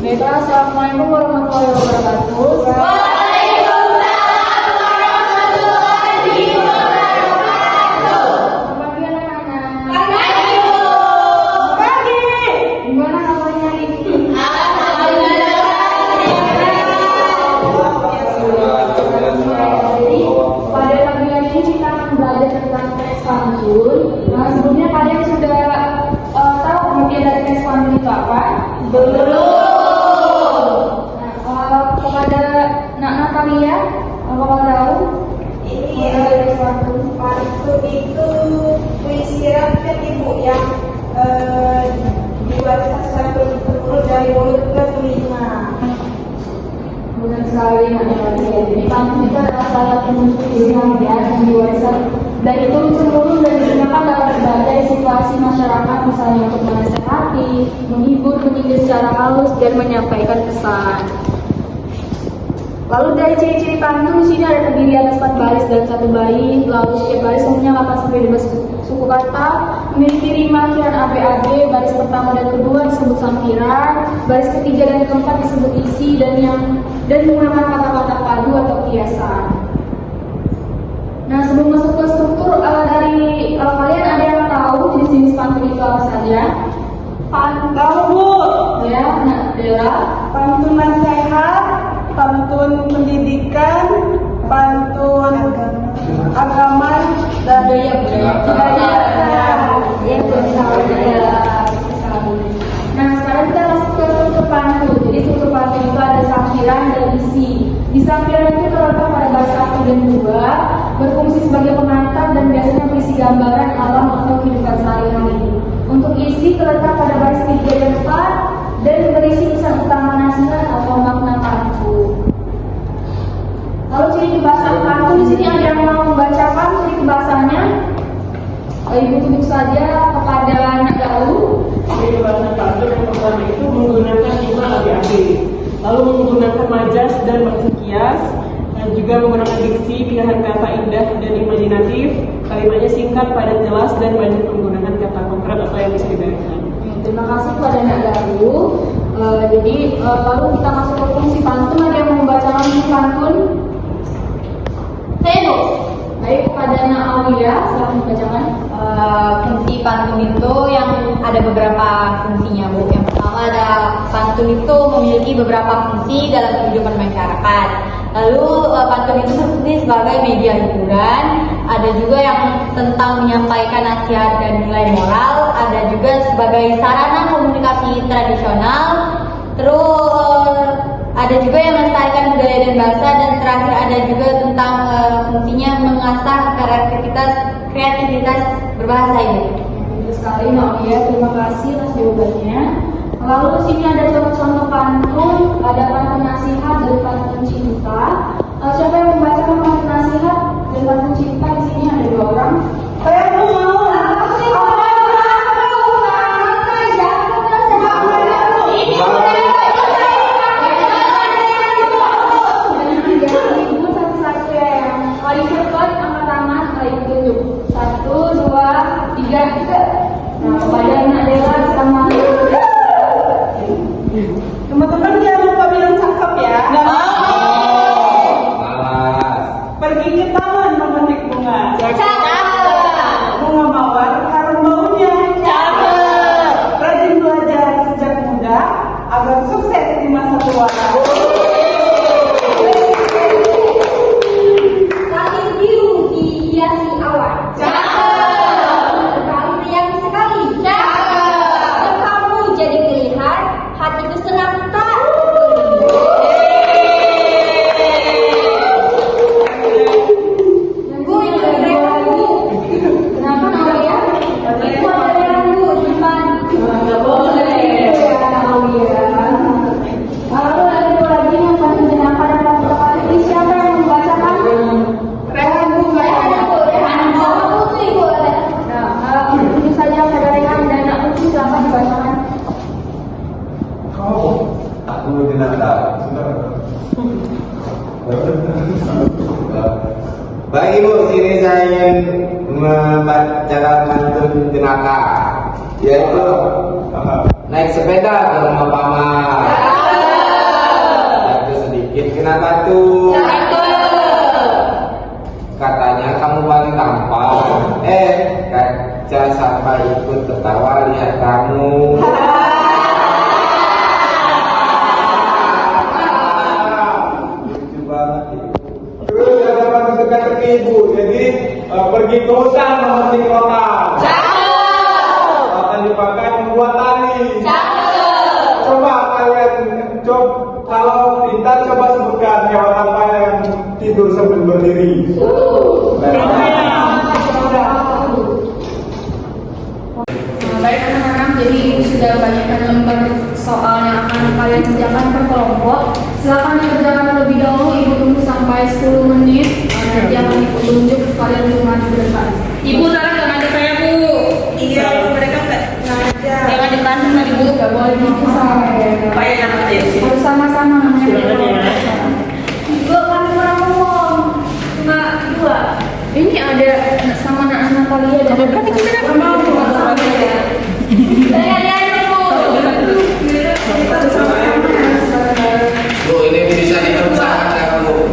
Baiklah, assalamualaikum warahmatullahi wabarakatuh. Waalaikumsalam warahmatullahi wabarakatuh. Selamat pagi anak-anak. Pagi Bu. Pagi. Gimana kabarnya hari ini? Alhamdulillah. Jadi pada pagi hari ini kita akan belajar tentang teks pantun. Nah, sebelumnya kalian sudah tahu pengertian dari teks pantun itu apa? Belum. Nah, kepada Nak Natalia, apakah tahu? Ini Teks pantun. pantun itu puisi rakyat Ibu yang dibaca satu urut dari mulut ke telinga. Benar sekali Nak Natalia. Jadi pantun itu adalah salah satu bentuk puisi rakyat yang diwariskan dari turun-temurun dan digunakan dalam berbagai situasi masyarakat, misalnya untuk menasehati, menghibur, menyindir secara halus, dan menyampaikan pesan. Lalu dari ciri-ciri pantun di sini ada terdiri atas 4 baris dan 1 bait. Lalu setiap baris umumnya 8 sampai 12 suku kata, memiliki rima akhiran ABAB. Baris pertama dan kedua disebut sampiran, baris ketiga dan keempat disebut isi, dan menggunakan kata-kata padu atau kiasan. Nah, sebelum masuk ke struktur dari kalian ada yang tahu jenis-jenis pantun itu apa saja? Tahu Bu, Ya, Nak Dela. pantun nasihat, pantun pendidikan, pantun agama dan budaya. Nah, sekarang kita masuk ke struktur pantun. Jadi struktur pantun itu ada sampiran dan isi. Di sampiran itu terletak pada baris 1 dan 2, berfungsi sebagai pengantar dan biasanya berisi gambaran alam atau kehidupan sehari-hari. Untuk isi terletak pada baris 3 dan 4 dan berisi pesan utama nasihat atau makna pantun. Lalu ciri kebahasaan pantun di sini ada yang mau membacakan ciri kebahasanya? Ibu tunjuk saja kepada anak gaul. Jadi bahasa pantun yang pertama itu menggunakan rima ABAB, lalu menggunakan majas dan bahasa kias, dan juga menggunakan diksi, pilihan kata indah dan imajinatif. Kalimatnya singkat, padat, jelas, dan banyak menggunakan kata konkret atau yang bisa dibayangkan. Terima kasih kepada anak gaul. Jadi lalu kita masuk ke fungsi pantun. Ada yang mau membacakan fungsi pantun? Saya Bu. Baik, kepada anak Aulia, silakan dibacakan. Fungsi pantun itu yang ada beberapa fungsinya Bu. Yang pertama ada pantun itu memiliki beberapa fungsi dalam kehidupan masyarakat. Lalu pantun itu berfungsi sebagai media hiburan. Ada juga yang tentang menyampaikan nasihat dan nilai moral. Ada juga sebagai sarana komunikasi tradisional. Terus ada juga yang melestarikan budaya dan bahasa, dan terakhir ada juga tentang fungsinya mengasah kreativitas berbahasa ini. Betul sekali, Aulia. Terima kasih atas jawabannya. Lalu di sini ada contoh pantun, ada pantun nasihat dan pantun cinta. Siapa yang membacakan pantun nasihat dan pantun cinta? Di sini ada 2 orang. Saya Bu mau. Satu-satu ya, yang paling cepat angkat tangan, ibu tunjuk. 1, 2, 3. Nah, kepada anak Dela sama Teman-teman jangan lupa bilang cakep ya. Malas. Pergi ke taman memetik bunga. Cakep. Bunga mawar harum baunya. Cakep. Rajin belajar sejak muda agar sukses di masa tua. Langit biru dihiasi awan. Cakep. Kali riang sekali. Cakep. Kamu jadi terlihat, hatiku senang tak. Bu, ini ada rekan Bu. Kenapa Aulia? Itu ada rekan Bu, depan. Nggak boleh. Aulia. Lalu ada 2 lagi yang pantun jenaka dan pantun tepat. Ini siapa yang membacakan? Rehan Bu, Rehan Bu, Rehan Bu. Putri Bu. Nah, tentu saja pada Rehan dan Nak Putri silakan dibacakan. Aku tidak tahu. Baik Ibu, sini saya ingin membacakan pantun jenaka, yaitu naik sepeda ke rumah paman. Bapak ikut ketawa lihat kamu. Lucu banget ya. Terus ada pantun teka-teki ibu, jadi pergi ke hutan memetik rotan. Rotan dipakai membuat tali. Coba kalian kalau pintar coba sebutkan hewan apa yang tidur sambil berdiri. Baik anak-anak, jadi ibu sudah banyakkan lembar soal yang akan kalian kerjakan per kelompok. Silakan dikerjakan terlebih dahulu, ibu tunggu sampai 10 menit. Nanti akan ibu tunjuk kalian untuk maju ke depan. Ibu salah nggak ngajak saya bu? Iya, mereka nggak ngajak. Jangan dibantu tadi bu, nggak boleh gitu sama. Supaya anak saya sih. Harus sama-sama namanya. Ibu kan kurang ngomong, cuma 2. Ini ada sama anak-anak kalian. Ada berapa kita dapat? Bu, ini bisa dipercaya kamu.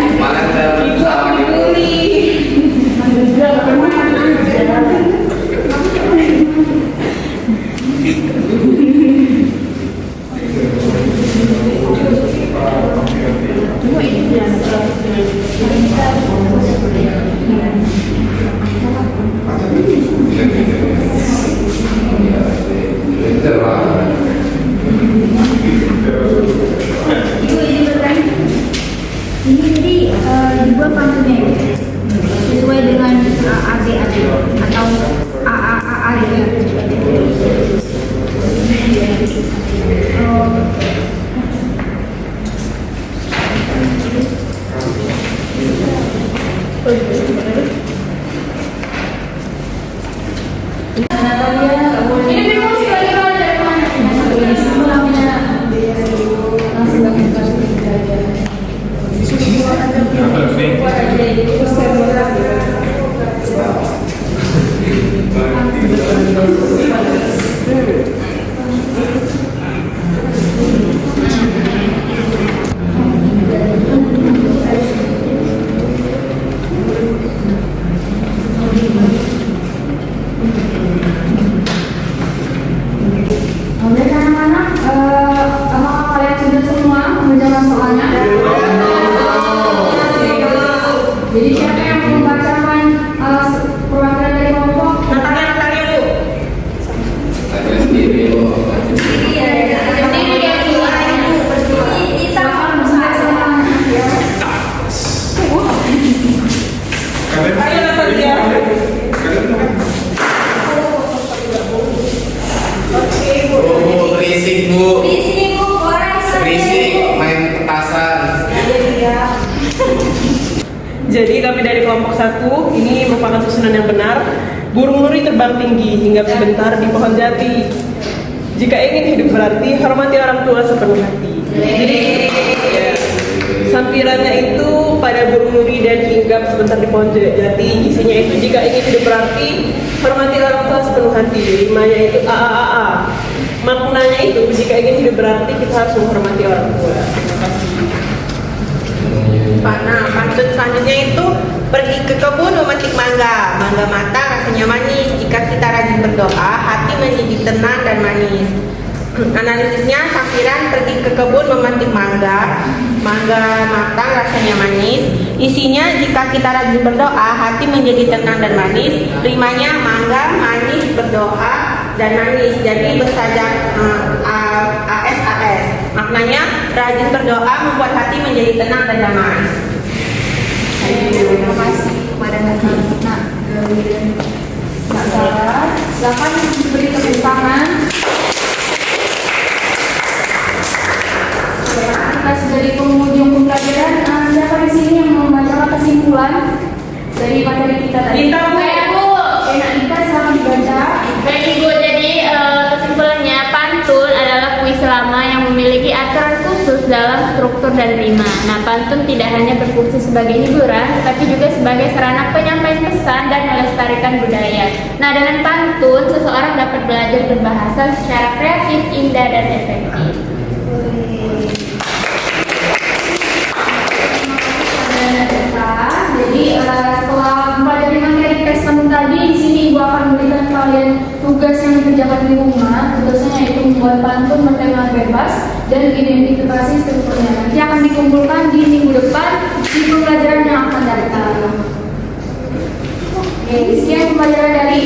Kemarin saya bersama ibu. Ini jadi dibuat pantunnya sesuai dengan AD atau AAA ya. Ini bingung sih lagi kalau dari mana? Ini semua namanya langsung lagi aja. Oke anak-anak, apakah kalian sudah semua mengerjakan soalnya? Jadi siapa yang membacakan perwakilan dari kelompok? Natalia bu. Saya sendiri bu. Ayo Natalia. Oke bu. Berisik bu. Berisik main petasan. Jadi kami dari kelompok 1 ini merupakan susunan yang benar. Burung nuri terbang tinggi hingga sebentar di pohon jati. Jika ingin hidup berarti hormati orang tua sepenuh hati. Jadi sampirannya itu pada burung nuri dan hinggap sebentar di pohon jati. Isinya itu jika ingin hidup berarti hormati orang tua sepenuh hati. Rimanya itu AAAA. Maknanya itu jika ingin hidup berarti kita harus menghormati orang tua. Terima kasih. Nah, pantun selanjutnya itu pergi ke kebun memetik mangga. Mangga matang rasanya manis. Jika kita rajin berdoa, hati menjadi tenang dan manis. Analisisnya, sampiran pergi ke kebun memetik mangga. Mangga matang rasanya manis. Isinya, jika kita rajin berdoa, hati menjadi tenang dan manis. Rimanya mangga, manis, berdoa, dan manis. Jadi bersajak AS. Maknanya rajin berdoa membuat hati menjadi tenang dan damai. Terima kasih kepada anak-anak Mbak Sarah. Silakan diberi tepuk tangan. Kita sudah di penghujung pembelajaran. Siapa di sini yang membacakan kesimpulan dari materi kita tadi? Dita, Bu. Saya Bu. Enak Dita, silakan dibaca. Baik Ibu, jadi kesimpulannya pantun adalah puisi lama yang memiliki aturan khusus dalam struktur dan rima. Nah, pantun tidak hanya berfungsi sebagai hiburan, tetapi juga sebagai sarana penyampaian pesan dan melestarikan budaya. Nah, dengan pantun, seseorang dapat belajar berbahasa secara kreatif, indah, dan efektif. Jadi setelah mempelajari materi pantun bertema bebas dan identifikasi strukturnya. Nanti akan dikumpulkan di minggu depan di pembelajaran yang akan datang. Oke, sekian pembelajaran dari